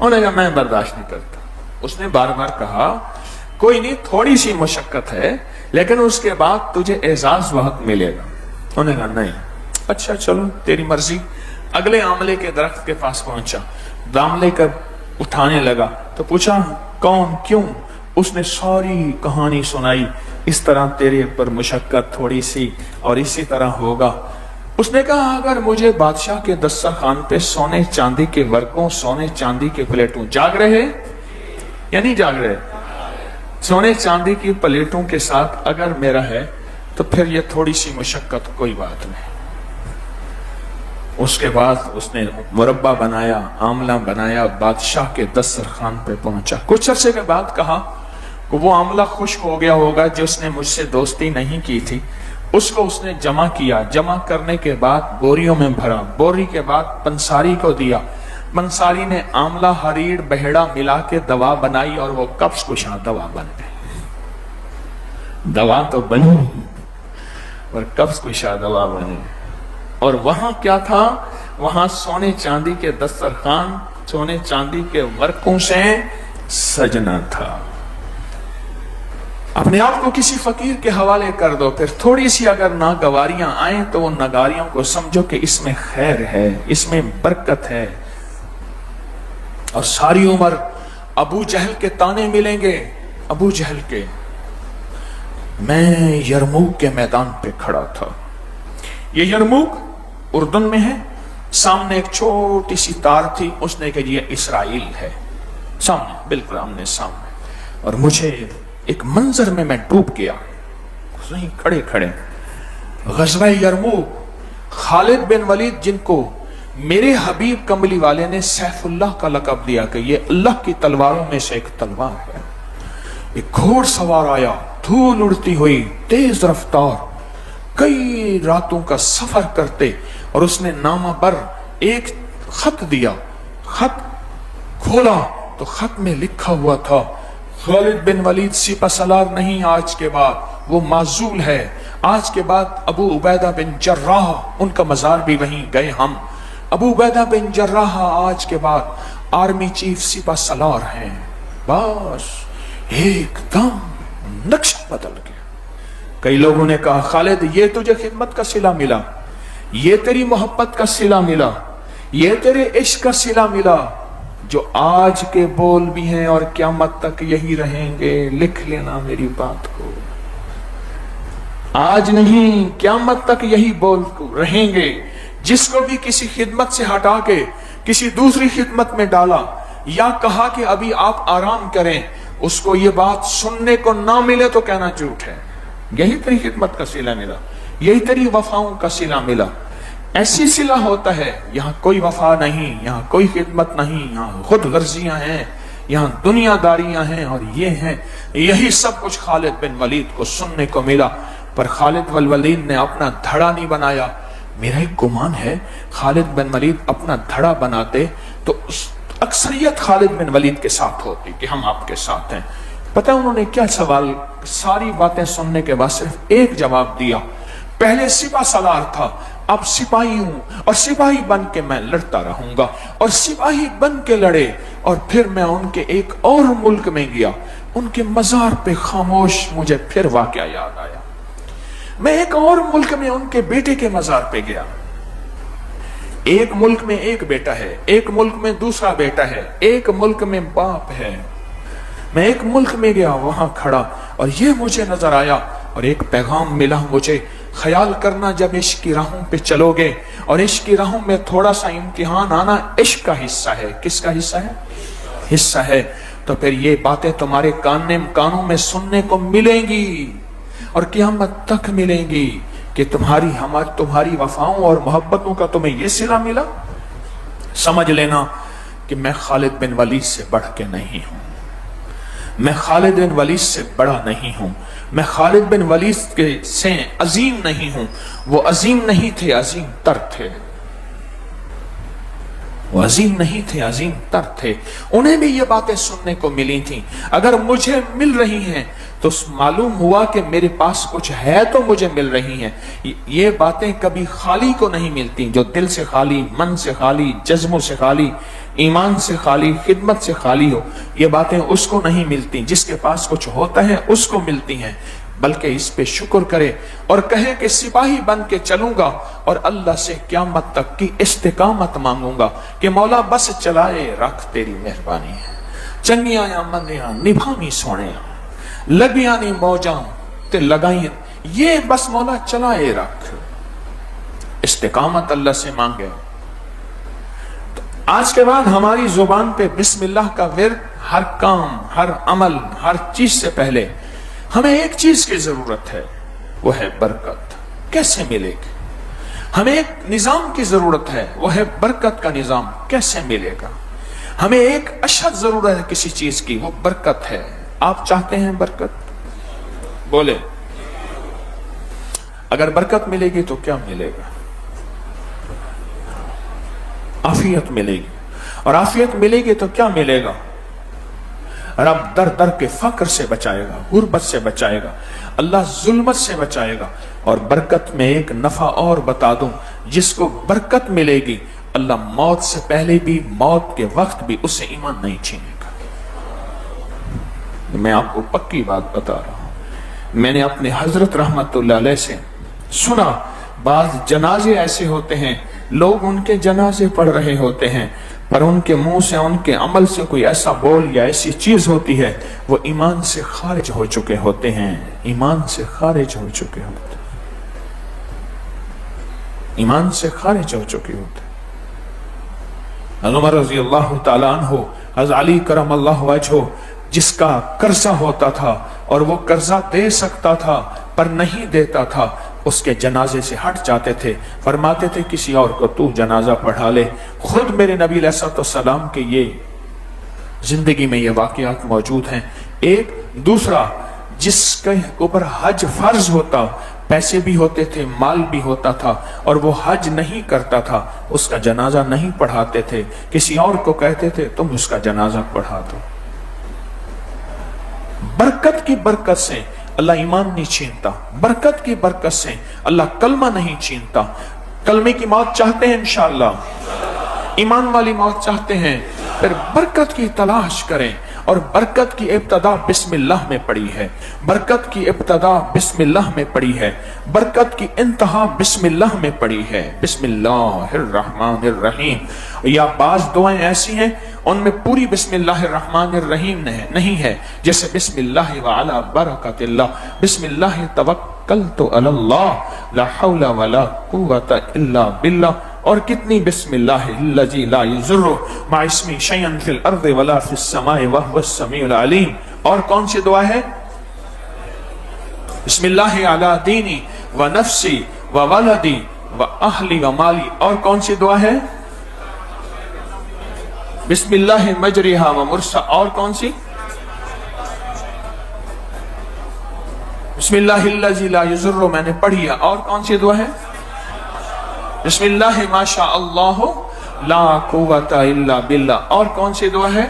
انہوں نے کہا میں برداشت نہیں کرتا. اس نے بار بار کہا کوئی نہیں, تھوڑی سی مشقت ہے لیکن اس کے بعد تجھے اعزاز بہت ملے گا. انہوں نے کہا نہیں. اچھا چلو تیری مرضی. اگلے آملے کے درخت کے پاس پہنچا, آملے کا اٹھانے لگا تو پوچھا کون, کیوں؟ اس نے ساری کہانی سنائی, اس طرح تیرے پر مشقت تھوڑی سی اور اسی طرح ہوگا. اس نے کہا اگر مجھے بادشاہ کے دسترخوان پہ سونے چاندی کے ورقوں, سونے چاندی کے پلیٹوں, جاگ رہے یا نہیں جاگ رہے, سونے چاندی کی پلیٹوں کے ساتھ اگر میرا ہے تو پھر یہ تھوڑی سی مشقت کوئی بات نہیں. اس کے بعد اس نے مربع بنایا, آملہ بنایا, بادشاہ کے دسترخوان پہ پہنچا. کچھ عرصے کے بعد کہا کہ وہ آملہ خشک ہو گیا ہوگا جس نے مجھ سے دوستی نہیں کی تھی, اس کو اس نے جمع کیا. جمع کرنے کے بعد بوریوں میں بھرا, بوری کے بعد پنساری کو دیا. پنساری نے آملہ, ہریڑ, بہڑا ملا کے دوا بنائی اور وہ قبض کشا دوا بن گئی. دوا تو بنی اور قبض کشا دوا بنی. اور وہاں کیا تھا, وہاں سونے چاندی کے دسترخوان, سونے چاندی کے ورقوں سے سجنا تھا. اپنے آپ کو کسی فقیر کے حوالے کر دو, پھر تھوڑی سی اگر ناگواریاں آئیں تو وہ نگاریوں کو سمجھو کہ اس میں خیر ہے, اس میں برکت ہے. اور ساری عمر ابو جہل کے تانے ملیں گے. ابو جہل کے, میں یرموک کے میدان پہ کھڑا تھا. یہ یرموک اردن میں ہے. سامنے ایک چھوٹی سی تار تھی, اس نے کہا یہ اسرائیل ہے. سامنے, بالکل آمنے سامنے. اور مجھے ایک منظر میں ڈوب گیا. وہیں کھڑے کھڑے غزوہ یرموک, خالد بن ولید جن کو میرے حبیب کملی والے نے سیف اللہ کا لقب دیا کہ یہ اللہ کی تلواروں میں سے ایک تلوار ہے. ایک گھوڑ سوار آیا, دھول اڑتی ہوئی, تیز رفتار, کئی راتوں کا سفر کرتے, اور اس نے نامہ بر ایک خط دیا. خط کھولا تو خط میں لکھا ہوا تھا خالد بن ولید سپہ سالار نہیں آج کے بعد, وہ معزول ہے. آج کے بعد ابو عبیدہ بن جراح, ان کا مزار بھی وہیں گئے ہم, ابو عبیدہ بن جراح آج کے بعد آرمی چیف سپہ سالار ہیں. بس ایک دم نقشہ بدل گیا. کئی لوگوں نے کہا خالد یہ تجھے خدمت کا صلہ ملا, یہ تیری محبت کا صلہ ملا, یہ تیرے عشق کا صلہ ملا, جو آج کے بول بھی ہیں اور قیامت تک یہی رہیں گے. لکھ لینا میری بات کو, آج نہیں قیامت تک یہی بول رہیں گے. جس کو بھی کسی خدمت سے ہٹا کے کسی دوسری خدمت میں ڈالا یا کہا کہ ابھی آپ آرام کریں, اس کو یہ بات سننے کو نہ ملے تو کہنا جھوٹ ہے. یہی تیری خدمت کا صلہ ملا, یہی تیری وفاؤں کا صلہ ملا. ایسی صلہ ہوتا ہے, یہاں کوئی وفا نہیں, یہاں کوئی خدمت نہیں, یہاں خود غرضیاں ہیں, یہاں دنیا داریاں ہیں, اور یہ ہیں. یہی سب کچھ خالد بن ولید کو سننے کو ملا. پر خالد بن ولید نے اپنا دھڑا نہیں بنایا. میرا ایک گمان ہے خالد بن ولید اپنا دھڑا بناتے تو اکثریت خالد بن ولید کے ساتھ ہوتی کہ ہم آپ کے ساتھ ہیں. پتہ انہوں نے کیا سوال, ساری باتیں سننے کے بعد صرف ایک جواب دیا. پہلے سپہ سالار تھا, اب سپاہی ہوں, اور سپاہی بن کے میں لڑتا رہوں گا. اور سپاہی بن کے لڑے, اور پھر میں ان کے ایک اور ملک میں گیا, ان کے مزار پہ خاموش مجھے پھر واقعہ یاد آیا. میں ایک اور ملک میں ان کے بیٹے کے مزار پہ گیا. ایک ملک میں ایک بیٹا ہے, ایک ملک میں دوسرا بیٹا ہے, ایک ملک میں باپ ہے. میں ایک ملک میں گیا, وہاں کھڑا, اور یہ مجھے نظر آیا, اور ایک پیغام ملا مجھے. خیال کرنا جب عشق کی راہوں پہ چلو گے, اور عشق کی راہوں میں تھوڑا سا امتحان آنا عشق کا حصہ ہے. کس کا حصہ ہے؟ حصہ ہے. تو پھر یہ باتیں تمہارے کانوں میں سننے کو ملیں گی, اور قیامت تک ملیں گی کہ تمہاری وفاؤں اور محبتوں کا تمہیں یہ صلہ ملا. سمجھ لینا کہ میں خالد بن ولید سے بڑھ کے نہیں ہوں, میں خالد بن ولید سے بڑا نہیں ہوں, میں خالد بن ولید کے سے عظیم نہیں ہوں. وہ عظیم نہیں تھے, عظیم تر تھے. وہ عظیم نہیں تھے، عظیم تر تھے، انہیں بھی یہ باتیں سننے کو ملی تھیں۔ اگر مجھے مل رہی ہیں تو معلوم ہوا کہ میرے پاس کچھ ہے تو مجھے مل رہی ہیں۔ یہ باتیں کبھی خالی کو نہیں ملتی، جو دل سے خالی، من سے خالی، جذبوں سے خالی، ایمان سے خالی، خدمت سے خالی ہو، یہ باتیں اس کو نہیں ملتی۔ جس کے پاس کچھ ہوتا ہے اس کو ملتی ہیں، بلکہ اس پہ شکر کرے اور کہے کہ سپاہی بن کے چلوں گا اور اللہ سے قیامت تک کی استقامت مانگوں گا کہ مولا بس چلائے رکھ تیری مہربانی ہے، چنگیاں یا مندیاں نبھانی سونے لگیاں نہیں موجاں تے لگائیں، یہ بس مولا چلائے رکھ، استقامت اللہ سے مانگے۔ آج کے بعد ہماری زبان پہ بسم اللہ کا ورد، ہر کام، ہر عمل، ہر چیز سے پہلے ہمیں ایک چیز کی ضرورت ہے، وہ ہے برکت۔ کیسے ملے گی؟ ہمیں ایک نظام کی ضرورت ہے، وہ ہے برکت کا نظام۔ کیسے ملے گا؟ ہمیں ایک اشد ضرورت ہے کسی چیز کی، وہ برکت ہے۔ آپ چاہتے ہیں برکت؟ بولے، اگر برکت ملے گی تو کیا ملے گا؟ عافیت ملے گی، اور عافیت ملے گی تو کیا ملے گا؟ رب در در کے فقر سے بچائے گا، غربت سے بچائے گا، اللہ ظلمت سے بچائے گا۔ اور برکت میں ایک نفع اور بتا دوں، جس کو برکت ملے گی اللہ موت سے پہلے بھی، موت کے وقت بھی اسے ایمان نہیں چھینے گا۔ میں آپ کو پکی بات بتا رہا ہوں، میں نے اپنے حضرت رحمت اللہ علیہ سے سنا، بعض جنازے ایسے ہوتے ہیں، لوگ ان کے جنازے پڑھ رہے ہوتے ہیں، پر ان کے منہ سے، ان کے عمل سے کوئی ایسا بول یا ایسی چیز ہوتی ہے، وہ ایمان سے خارج ہو چکے ہوتے ہیں، ایمان سے خارج ہو چکے ہوتے ہیں، ایمان سے خارج ہو چکے ہوتے ہیں۔ عمر رضی اللہ تعالیٰ عنہ، حضرت علی کرم اللہ وجہہ، جس کا قرضہ ہوتا تھا اور وہ قرضہ دے سکتا تھا پر نہیں دیتا تھا، اس کے جنازے سے ہٹ جاتے تھے، فرماتے تھے کسی اور کو تو جنازہ پڑھا لے۔ خود میرے نبی علیہ السلام کے یہ زندگی میں یہ واقعات موجود ہیں۔ ایک دوسرا، جس کے اوپر حج فرض ہوتا، پیسے بھی ہوتے تھے، مال بھی ہوتا تھا، اور وہ حج نہیں کرتا تھا، اس کا جنازہ نہیں پڑھاتے تھے، کسی اور کو کہتے تھے تم اس کا جنازہ پڑھا دو۔ برکت کی برکت سے اللہ ایمان نہیں چھینتا، برکت کی برکت سے اللہ کلمہ نہیں چھینتا۔ کلمے کی موت چاہتے ہیں انشاءاللہ، ایمان والی موت چاہتے ہیں، پھر برکت کی تلاش کریں، اور برکت کی ابتدا بسم اللہ میں پڑی ہے، برکت کی ابتدا بسم اللہ میں پڑی ہے، برکت کی انتہا بسم اللہ میں پڑی ہے۔ بسم اللہ الرحمن الرحیم، یا بعض دعائیں ایسی ہیں ان میں پوری بسم اللہ الرحمن الرحیم نہیں ہے، جیسے بسم اللہ وعلا برکت اللہ، بسم اللہ توکلت علی اللہ لا حول ولا قوت الا باللہ، اور کتنی بسم اللہ الذی لا یضر مع اسمہ شیئا فی الارض ولا فی السماء وهو السمیع العلیم۔ اور کون سی دعا ہے؟ بسم اللہ علی دینی و نفسی و ولدی و اہلی و مالی۔ اور کون سی دعا ہے؟ بسم اللہ مجریہا و مرسا۔ اور کون سی؟ بسم اللہ الذی لا یضر، میں نے پڑھی ہے۔ اور کون سی دعا ہے؟ بسم اللہ ما شاء اللہ لا قوت الا باللہ۔ اور کون سی دعا ہے؟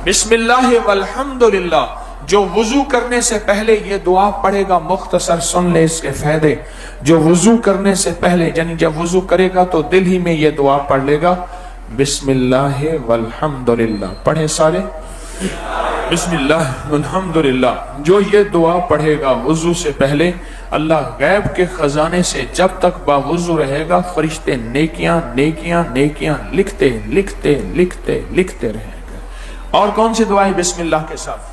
بسم اللہ والحمدللہ۔ جو وضو کرنے سے پہلے یہ دعا پڑھے گا، مختصر سن لے اس کے فائدے، جو وضو کرنے سے پہلے، یعنی جب وضو کرے گا تو دل ہی میں یہ دعا پڑھ لے گا، بسم اللہ والحمدللہ۔ پڑھیں سارے، بسم اللہ والحمدللہ۔ جو یہ دعا پڑھے گا وضو سے پہلے، اللہ غیب کے خزانے سے جب تک باوضو رہے گا، فرشتے نیکیاں نیکیاں نیکیاں لکھتے لکھتے لکھتے لکھتے رہیں گے۔ اور کون سی دعا ہے بسم اللہ کے ساتھ؟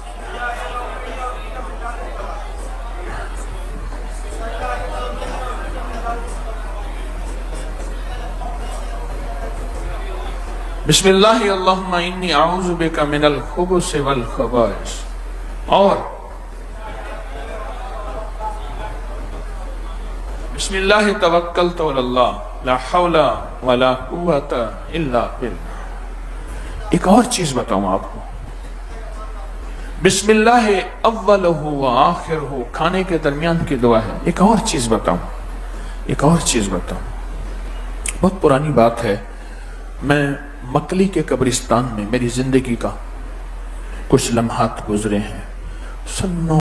بسم اللہ اللہم انی اعوذ بک من الخبث والخبائث۔ اور بسم اللہ توکلت علی اللہ لا حول ولا قوت الا باللہ۔ ایک اور چیز بتاؤں آپ کو، بسم اللہ اولہ و آخرہ، کھانے کے درمیان کی دعا ہے۔ ایک اور چیز بتاؤں، ایک اور چیز بتاؤں، بہت پرانی بات ہے، میں مکلی کے قبرستان میں میری زندگی کا کچھ لمحات گزرے ہیں، سن